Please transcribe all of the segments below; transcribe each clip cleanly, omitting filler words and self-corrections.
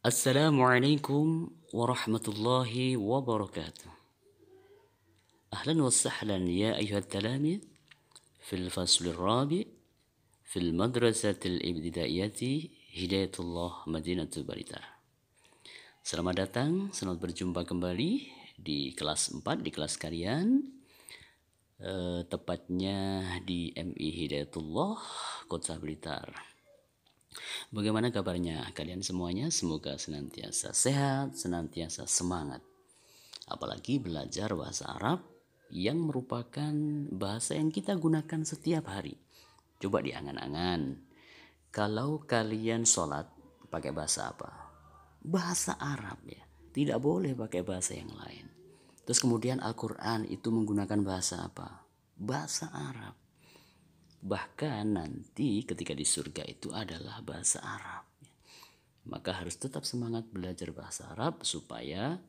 Assalamualaikum warahmatullahi wabarakatuh. Ahlan wa sahlan ya ayuhat talamid fil faslil rabi fil madrasatil ibtidaiyati Hidayatullah Madinatul Baritar. Selamat datang, selamat berjumpa kembali di kelas 4, di kelas kalian. Tepatnya di MI Hidayatullah Kota Blitar. Bagaimana kabarnya kalian semuanya? Semoga senantiasa sehat, senantiasa semangat. Apalagi belajar bahasa Arab yang merupakan bahasa yang kita gunakan setiap hari. Coba diangan-angan. Kalau kalian sholat pakai bahasa apa? Bahasa Arab ya. Tidak boleh pakai bahasa yang lain. Terus kemudian Al-Quran itu menggunakan bahasa apa? Bahasa Arab. Bahkan nanti ketika di surga itu adalah bahasa Arab. Maka harus tetap semangat belajar bahasa Arab supaya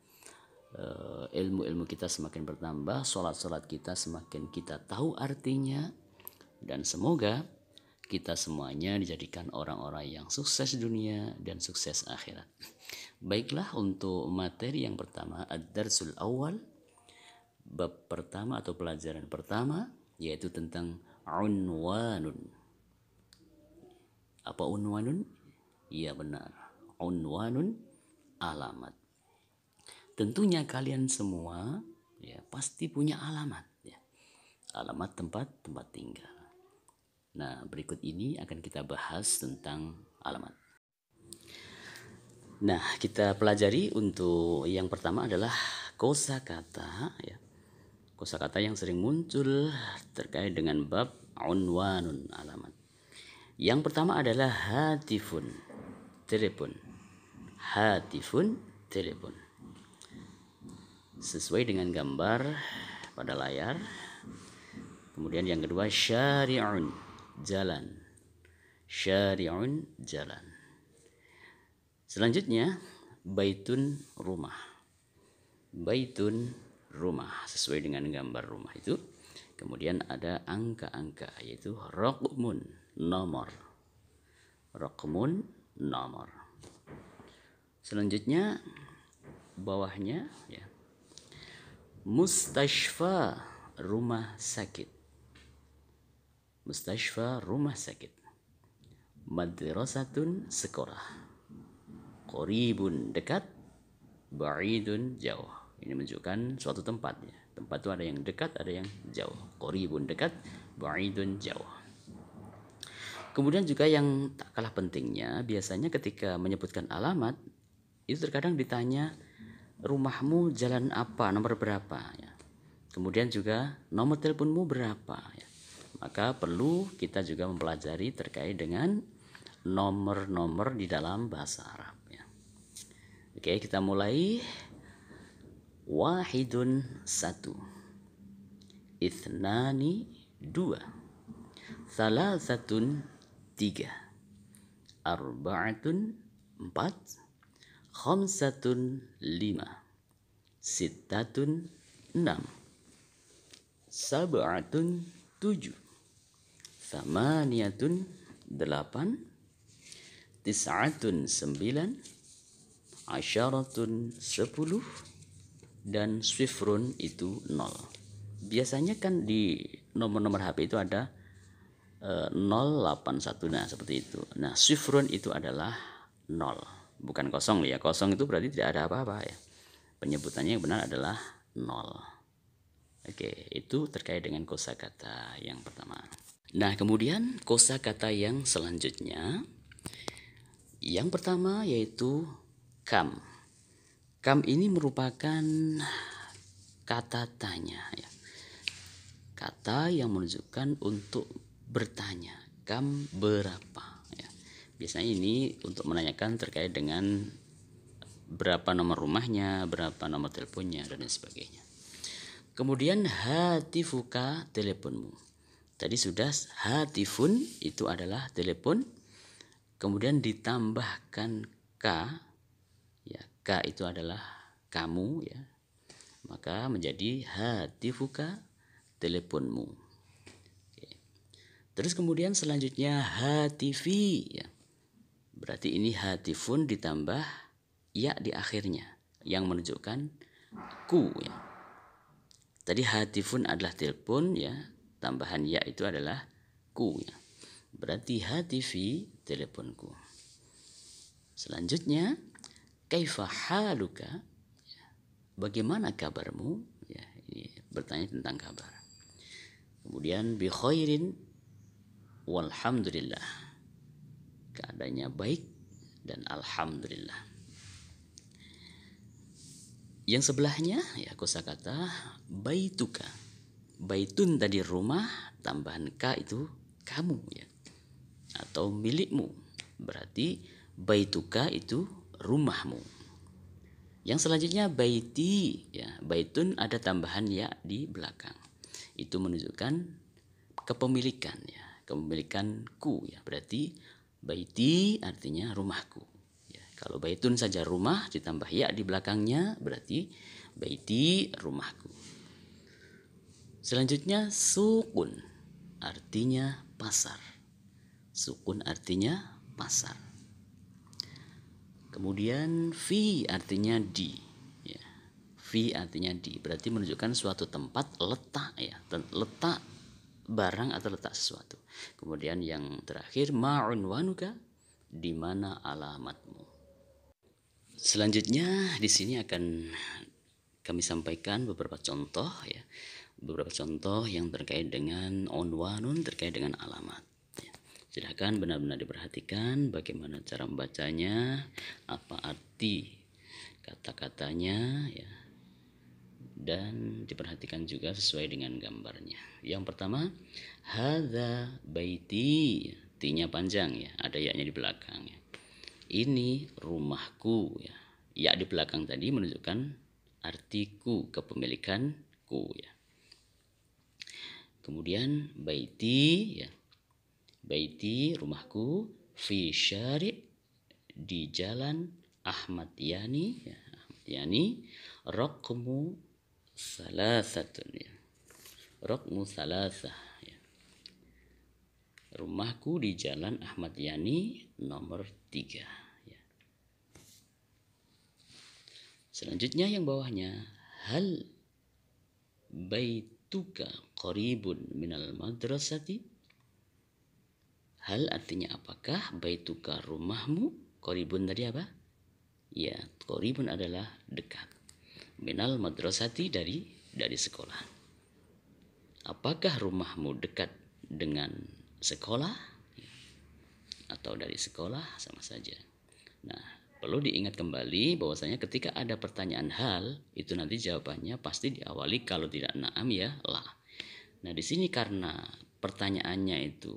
ilmu-ilmu kita semakin bertambah, sholat-sholat kita semakin kita tahu artinya, dan semoga kita semuanya dijadikan orang-orang yang sukses dunia dan sukses akhirat. Baiklah, untuk materi yang pertama, ad-darsul awal, bab pertama atau pelajaran pertama, yaitu tentang unwanun. Apa unwanun? Iya benar, unwanun, alamat. Tentunya kalian semua ya pasti punya alamat ya. Alamat tempat tinggal. Nah, berikut ini akan kita bahas tentang alamat. Nah, kita pelajari untuk yang pertama adalah kosakata ya. Kosakata yang sering muncul terkait dengan bab unwanun, alamat. Yang pertama adalah hatifun, telepon. Hatifun, telepon. Sesuai dengan gambar pada layar. Kemudian yang kedua syari'un, jalan. Syari'un, jalan. Selanjutnya baitun, rumah. Baitun, rumah, sesuai dengan gambar rumah itu. Kemudian ada angka-angka, yaitu raqmun, nomor. Raqmun, nomor. Selanjutnya bawahnya ya, mustashfa, rumah sakit. Mustashfa, rumah sakit. Madrasatun, sekolah. Qoribun, dekat. Ba'idun, jauh. Ini menunjukkan suatu tempat ya. Tempat itu ada yang dekat, ada yang jauh. Qoribun, dekat. Ba'idun, jauh. Kemudian juga yang tak kalah pentingnya, biasanya ketika menyebutkan alamat itu terkadang ditanya rumahmu jalan apa, nomor berapa ya. Kemudian juga nomor teleponmu berapa ya. Maka perlu kita juga mempelajari terkait dengan nomor-nomor di dalam bahasa Arab ya. Oke, kita mulai. Wahidun, satu. Ithnani, dua. Thalathatun, tiga. Arba'atun, empat. Khamsatun, lima. Sittatun, enam. Sab'atun, tujuh. Thamaniyatun, delapan. Tis'atun, sembilan. Asyaratun, 10. Dan swifrun itu 0. Biasanya kan di nomor-nomor HP itu ada 081, nah seperti itu. Nah, swifrun itu adalah 0, bukan kosong ya. Kosong itu berarti tidak ada apa-apa ya. Penyebutannya yang benar adalah 0. Oke, itu terkait dengan kosakata yang pertama. Nah, kemudian kosakata yang selanjutnya, yang pertama yaitu kam. Kam ini merupakan kata tanya ya. Kata yang menunjukkan untuk bertanya, kam berapa ya. Biasanya ini untuk menanyakan terkait dengan berapa nomor rumahnya, berapa nomor teleponnya, dan lain sebagainya. Kemudian hatifuka, teleponmu. Tadi sudah hatifun itu adalah telepon. Kemudian ditambahkan k ya, k itu adalah kamu ya. Maka menjadi hatifuka, teleponmu. Oke. Terus kemudian selanjutnya hatifi ya. Berarti ini hatifun ditambah ya di akhirnya yang menunjukkan ku ya. Tadi hatifun adalah telepon ya, tambahan ya itu adalah ku ya. Berarti hatifi teleponku. Selanjutnya kaifa haluka, bagaimana kabarmu ya, ini bertanya tentang kabar. Kemudian bi khairin walhamdulillah, keadaannya baik dan alhamdulillah. Yang sebelahnya ya kosakata baituka. Baitun tadi rumah, tambahan ka itu kamu ya, atau milikmu. Berarti baituka itu rumahmu. Yang selanjutnya baiti ya, baitun ada tambahan ya di belakang. Itu menunjukkan kepemilikan ya, kepemilikanku ya. Berarti baiti artinya rumahku. Kalau baitun saja rumah ditambah ya di belakangnya berarti baiti rumahku. Selanjutnya sukun artinya pasar. Sukun artinya pasar. Kemudian fi artinya di. Ya. Fi artinya di berarti menunjukkan suatu tempat letak ya, letak barang atau letak sesuatu. Kemudian yang terakhir ma'unwanuka, di mana alamatmu. Selanjutnya di sini akan kami sampaikan beberapa contoh ya, beberapa contoh yang terkait dengan unwanun, terkait dengan alamat. Ya. Silahkan benar-benar diperhatikan bagaimana cara membacanya, apa arti kata-katanya ya, dan diperhatikan juga sesuai dengan gambarnya. Yang pertama, hadza baiti, T-nya panjang ya, ada ya-nya di belakang ya. Ini rumahku ya. Ya di belakang tadi menunjukkan artiku, kepemilikanku ya. Kemudian baiti ya. Baiti rumahku fi syari' di jalan Ahmad Yani ya. Ahmad Yani raqmu salasatun ya. Raqmu salasah ya. Rumahku di jalan Ahmad Yani nomor 3. Selanjutnya yang bawahnya hal baituka qaribun minal madrasati. Hal artinya apakah, baituka rumahmu, qaribun tadi apa? Ya, qaribun adalah dekat. Minal madrasati dari sekolah. Apakah rumahmu dekat dengan sekolah? Atau dari sekolah sama saja. Nah, perlu diingat kembali bahwasanya ketika ada pertanyaan hal, itu nanti jawabannya pasti diawali kalau tidak na'am ya la. Nah, di sini karena pertanyaannya itu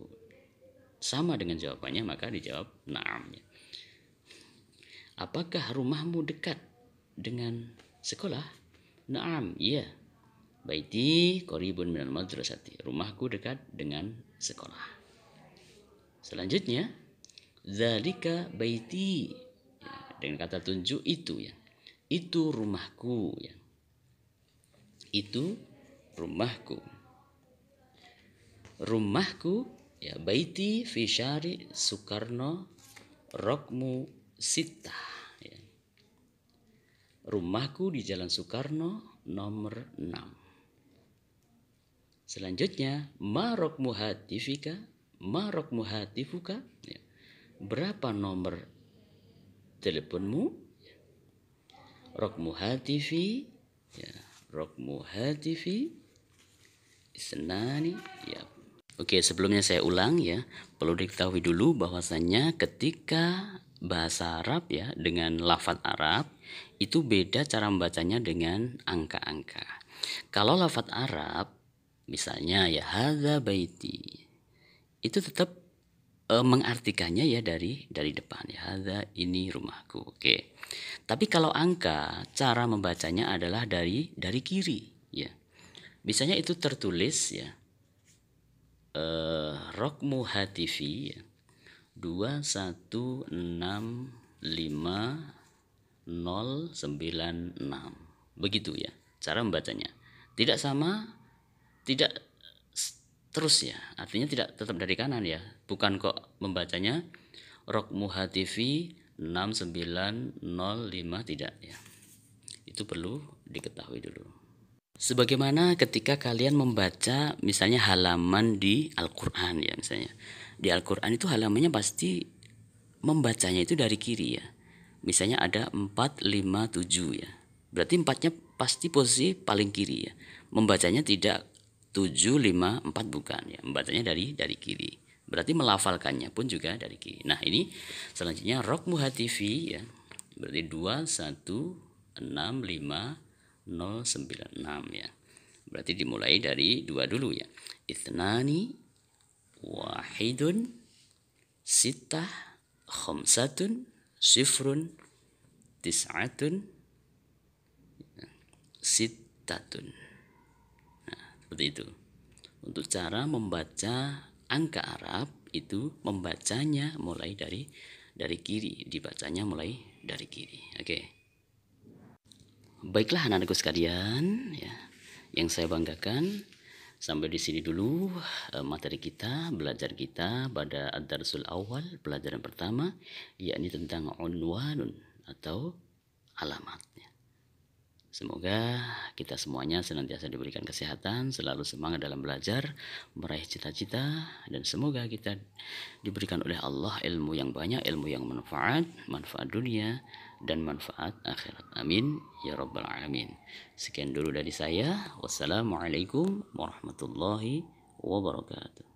sama dengan jawabannya maka dijawab na'am ya. Apakah rumahmu dekat dengan sekolah? Na'am, iya. Baiti qaribun minal madrasati. Rumahku dekat dengan sekolah. Selanjutnya, zalika baiti. Dengan kata tunjuk itu ya, itu rumahku ya, itu rumahku. Rumahku ya, baiti fi syari Soekarno rokmu sitah ya. Rumahku di Jalan Soekarno nomor 6. Selanjutnya marokmu hatifika, marokmu hatifuka ya. Berapa nomor teleponmu? Rokmu hatifi ya, rokmu hatifi isnani ya. Oke, sebelumnya saya ulang ya, perlu diketahui dulu bahwasannya ketika bahasa Arab ya dengan lafadz Arab itu beda cara membacanya dengan angka-angka. Kalau lafadz Arab misalnya ya hadza baiti, itu tetap mengartikannya ya dari depan ya, hadza ini rumahku. Oke. Tapi kalau angka cara membacanya adalah dari kiri ya. Misalnya itu tertulis ya rokmu hatifi ya, 2165096 begitu ya cara membacanya. Tidak sama, tidak terus ya, artinya tidak tetap dari kanan ya, bukan kok membacanya rokmu hatifi 6905 tidak ya. Itu perlu diketahui dulu. Sebagaimana ketika kalian membaca misalnya halaman di Al-Qur'an ya, misalnya. Di Al-Qur'an itu halamannya pasti membacanya itu dari kiri ya. Misalnya ada 4, 5, 7 ya. Berarti 4-nya pasti posisi paling kiri ya. Membacanya tidak 7, 5, 4 bukan ya. Membacanya dari kiri. Berarti melafalkannya pun juga dari kiri. Nah, ini selanjutnya Rokmuha TV ya. Berarti 2165096 ya. Berarti dimulai dari 2 dulu ya. Ithnani wahidun sittah khamsatun sifrun tis'atun sittatun. Nah, seperti itu. Untuk cara membaca angka Arab itu membacanya mulai dari kiri, dibacanya mulai dari kiri. Oke. Baiklah anak-anakku sekalian ya, yang saya banggakan, sampai di sini dulu materi kita, belajar kita pada ad-darsul awal, pelajaran pertama, yakni tentang unwanun atau alamatnya. Semoga kita semuanya senantiasa diberikan kesehatan, selalu semangat dalam belajar, meraih cita-cita, dan semoga kita diberikan oleh Allah ilmu yang banyak, ilmu yang manfaat dunia dan manfaat akhirat. Amin ya rabbal alamin. Sekian dulu dari saya. Wassalamualaikum warahmatullahi wabarakatuh.